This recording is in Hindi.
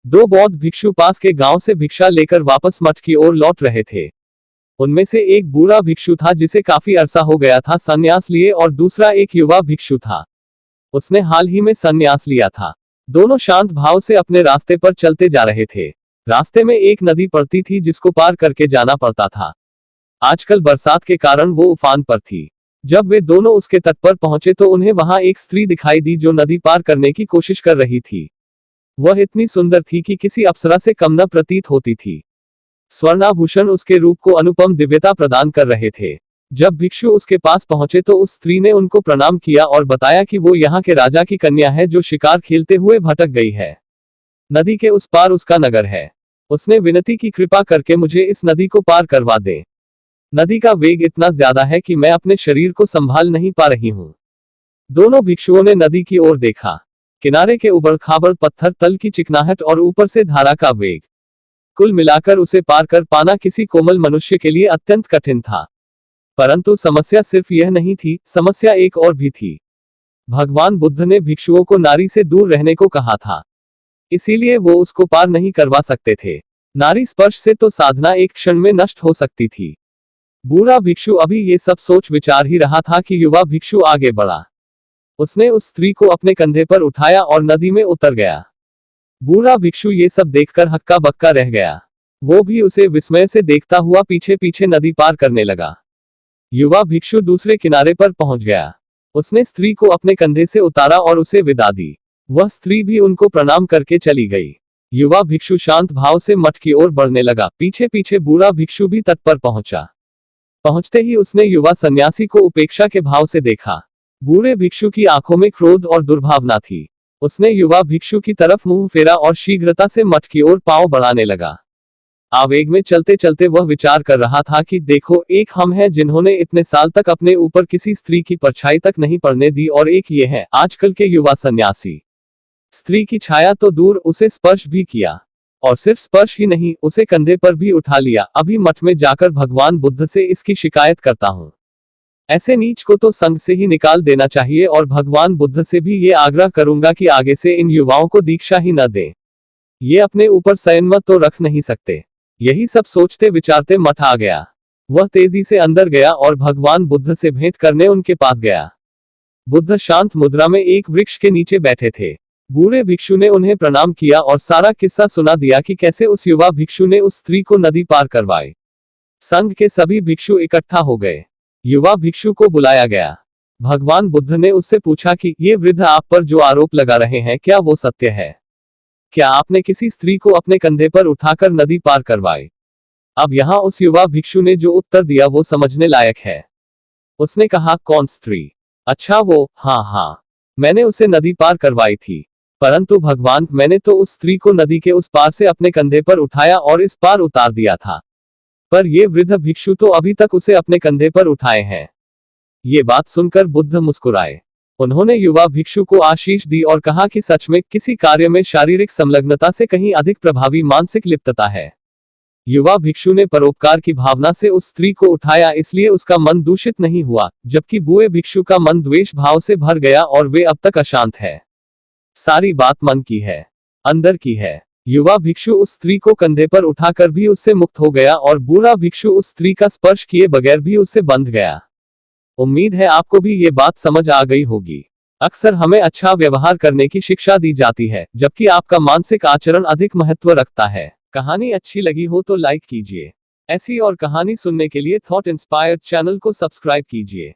दो बौद्ध भिक्षु पास के गांव से भिक्षा लेकर वापस मठ की ओर लौट रहे थे। उनमें से एक बूढ़ा भिक्षु था जिसे काफी अरसा हो गया था संन्यास लिए, और दूसरा एक युवा भिक्षु था, उसने हाल ही में संन्यास लिया था। दोनों शांत भाव से अपने रास्ते पर चलते जा रहे थे। रास्ते में एक नदी पड़ती थी जिसको पार करके जाना पड़ता था। आजकल बरसात के कारण वो उफान पर थी। जब वे दोनों उसके तट पर पहुंचे तो उन्हें वहां एक स्त्री दिखाई दी जो नदी पार करने की कोशिश कर रही थी। वह इतनी सुंदर थी कि किसी अप्सरा से कम न प्रतीत होती थी। स्वर्णाभूषण उसके रूप को अनुपम दिव्यता प्रदान कर रहे थे। जब भिक्षु उसके पास पहुंचे तो उस स्त्री ने उनको प्रणाम किया और बताया कि वो यहाँ के राजा की कन्या है जो शिकार खेलते हुए भटक गई है। नदी के उस पार उसका नगर है। उसने विनती की, कृपा करके मुझे इस नदी को पार करवा दें। नदी का वेग इतना ज्यादा है कि मैं अपने शरीर को संभाल नहीं पा रही हूँ। दोनों भिक्षुओं ने नदी की ओर देखा। किनारे के उबड़-खाबड़ पत्थर, तल की चिकनाहट और ऊपर से धारा का वेग, कुल मिलाकर उसे पार कर पाना किसी कोमल मनुष्य के लिए अत्यंत कठिन था। परंतु समस्या सिर्फ यह नहीं थी, समस्या एक और भी थी। भगवान बुद्ध ने भिक्षुओं को नारी से दूर रहने को कहा था, इसीलिए वो उसको पार नहीं करवा सकते थे। नारी स्पर्श से तो साधना एक क्षण में नष्ट हो सकती थी। बूढ़ा भिक्षु अभी ये सब सोच विचार ही रहा था कि युवा भिक्षु आगे बढ़ा। उसने उस स्त्री को अपने कंधे पर उठाया और नदी में उतर गया। बूढ़ा भिक्षु ये सब देखकर हक्का बक्का रह गया। वो भी उसे विस्मय से देखता हुआ पीछे पीछे नदी पार करने लगा। युवा भिक्षु दूसरे किनारे पर पहुंच गया। उसने स्त्री को अपने कंधे से उतारा और उसे विदा दी। वह स्त्री भी उनको प्रणाम करके चली गई। युवा भिक्षु शांत भाव से मठ की ओर बढ़ने लगा। पीछे पीछे बूढ़ा भिक्षु भी तट पर पहुंचा। पहुंचते ही उसने युवा सन्यासी को उपेक्षा के भाव से देखा। बूढ़े भिक्षु की आंखों में क्रोध और दुर्भावना थी। उसने युवा भिक्षु की तरफ मुंह फेरा और शीघ्रता से मठ की ओर पांव बढ़ाने लगा। आवेग में चलते चलते वह विचार कर रहा था कि देखो, एक हम हैं जिन्होंने इतने साल तक अपने ऊपर किसी स्त्री की परछाई तक नहीं पड़ने दी, और एक ये है आजकल के युवा सन्यासी। स्त्री की छाया तो दूर, उसे स्पर्श भी किया, और सिर्फ स्पर्श ही नहीं, उसे कंधे पर भी उठा लिया। अभी मठ में जाकर भगवान बुद्ध से इसकी शिकायत करता हूँ। ऐसे नीच को तो संघ से ही निकाल देना चाहिए, और भगवान बुद्ध से भी ये आग्रह करूंगा कि आगे से इन युवाओं को दीक्षा ही न दें। ये अपने ऊपर संयम तो रख नहीं सकते। यही सब सोचते विचारते मठ आ गया। वह तेजी से अंदर गया और भगवान बुद्ध से भेंट करने उनके पास गया। बुद्ध शांत मुद्रा में एक वृक्ष के नीचे बैठे थे। बूढ़े भिक्षु ने उन्हें प्रणाम किया और सारा किस्सा सुना दिया कि कैसे उस युवा भिक्षु ने उस स्त्री को नदी पार करवाई। संघ के सभी भिक्षु इकट्ठा हो गए। युवा भिक्षु को बुलाया गया। भगवान बुद्ध ने उससे पूछा कि ये वृद्ध आप पर जो आरोप लगा रहे हैं, क्या वो सत्य है? क्या आपने किसी स्त्री को अपने कंधे पर उठाकर नदी पार करवाई? अब यहाँ उस युवा भिक्षु ने जो उत्तर दिया वो समझने लायक है। उसने कहा, कौन स्त्री? अच्छा वो, हाँ, मैंने उसे नदी पार करवाई थी। परंतु भगवान, मैंने तो उस स्त्री को नदी के उस पार से अपने कंधे पर उठाया और इस पार उतार दिया था, पर ये वृद्ध भिक्षु तो अभी तक उसे अपने कंधे पर उठाए हैं। ये बात सुनकर बुद्ध मुस्कुराए। उन्होंने युवा भिक्षु को आशीष दी और कहा कि सच में किसी कार्य में शारीरिक संलग्नता से कहीं अधिक प्रभावी मानसिक लिप्तता है। युवा भिक्षु ने परोपकार की भावना से उस स्त्री को उठाया, इसलिए उसका मन दूषित नहीं हुआ, जबकि बूढ़े भिक्षु का मन द्वेष भाव से भर गया और वे अब तक अशांत है। सारी बात मन की है, अंदर की है। युवा भिक्षु उस स्त्री को कंधे पर उठाकर भी उससे मुक्त हो गया और बूढ़ा भिक्षु उस स्त्री का स्पर्श किए बगैर भी उससे बंध गया। उम्मीद है आपको भी ये बात समझ आ गई होगी। अक्सर हमें अच्छा व्यवहार करने की शिक्षा दी जाती है, जबकि आपका मानसिक आचरण अधिक महत्व रखता है। कहानी अच्छी लगी हो तो लाइक कीजिए। ऐसी और कहानी सुनने के लिए थॉट इंस्पायर्ड चैनल को सब्सक्राइब कीजिए।